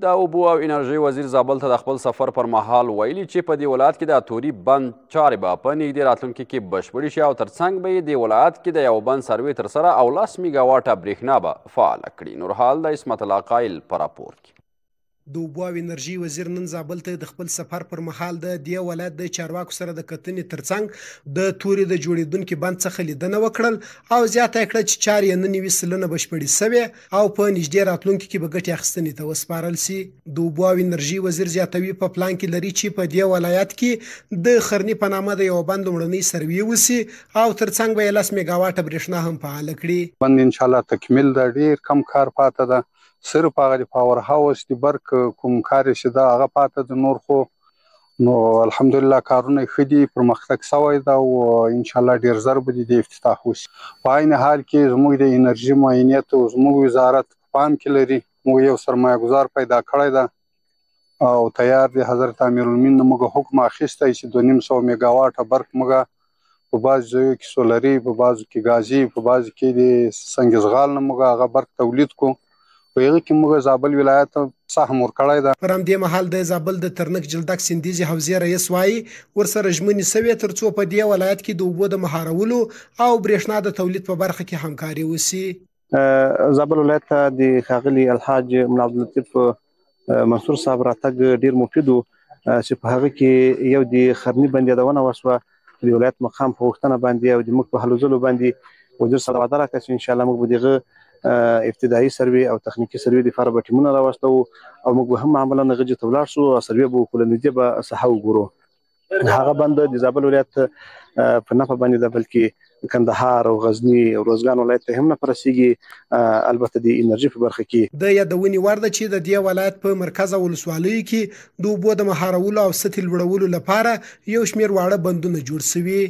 د اوبو او انرژۍ وزیر زابل ته د خپل سفر پر مهال ویلي چې په دې ولایت کې د توري بند چارې به په نږدې راتلونکي کې بشپړې شي او ترڅنګ به یې دې ولایت کې د یو بند سروې ترسره او 10 میګا واټه برېښنا به فعاله کړي. نورحال د عصمت الله قایل په راپور کې. د اوبو او انرژي وزیر نن زابل ته د خپل سفر پر مهال د دې ولایت د چارواکو سره د کتنې ترڅنګ د توري د جوړېدونکي بند څخه لیدنه وکړل او زیاته کړه چې چارې یې 99% بشپړې سوې او په نږدې راتلونکي کې به ګټې اخیستنې ته وسپارل سي. د اوبو او انرژي وزیر زیاتوي په پلان کې لري چې په دې ولایت کې د خرني په نامه د یو بند لومړنۍ سروې وسي او ترڅنګ به 10 میګا واټه برېښنا هم فعاله کړي. بند ان شاء الله تکمیل ده، ډیر کم کار پاته ده، صرف هغه د پاور هاوس د برق کوم کار چې دا هغه پاته د نور خو نو الحمدلله کارونه ښه دي، پرمختګ شوی ده او ان شاء الله ډیر ژر به د افتتاح وشي. په عین حال کې زموږ د انرژي معاینات او زموږ وزارت پام کې لري، موږ یو سرمایه گذار پیدا کړی ده او تیار دی. حضرت امیرالمؤمنین موږ حکم اخیستی چې 250 میګا واټه برق موږ په بعض ځایو کې سولري، په بعضو کې ګازي، په بعضو کې د سنگ زغال نه موږ هغه برق تولید کو. په هغه کې موږ زابل ولایت سهم ورکړی ده. پر همدې مهال د زابل د ترنک جلدک سیندیزي حوزې رئیس وایي ورسره ژمنې سوې تر څو په دې ولایت کې د اوبو د مهارولو او برېښنا د تولید په برخه کې همکاري وسي. زابل ولایت ته د ښاغلي الحاج ملا عبداللطیف منصور صاحب راتګ ډیر مفید و چې په هغه کې یو د خرني بند یادونه وشوه، د ولایت مقام په غوښتنه باندې او د موږ په هلو ځلو باندې وزیر صاحب وعده راکړه چې انشاءالله موږ به دغه ابتدایي سروې او تخنیکي سروې لپاره به ټیمونه راوستو او موږ به هم عملا غجې ته ولاړ شو او سروې به وکړو، نږدې به ساحه وګورو. هغه بند د زابل ولایت په نفع باندې ده، بلکې کندهار او غزني او روزګان ولایت ته هم نه رسیږي، البته د انرژي په برخه کې. د یادونې وړ ده چې د دې ولایت په مرکز او ولسوالیو کې د اوبو د مهارولو او سطحې لوړولو لپاره یو شمېر واړه بندونه جوړ شوي.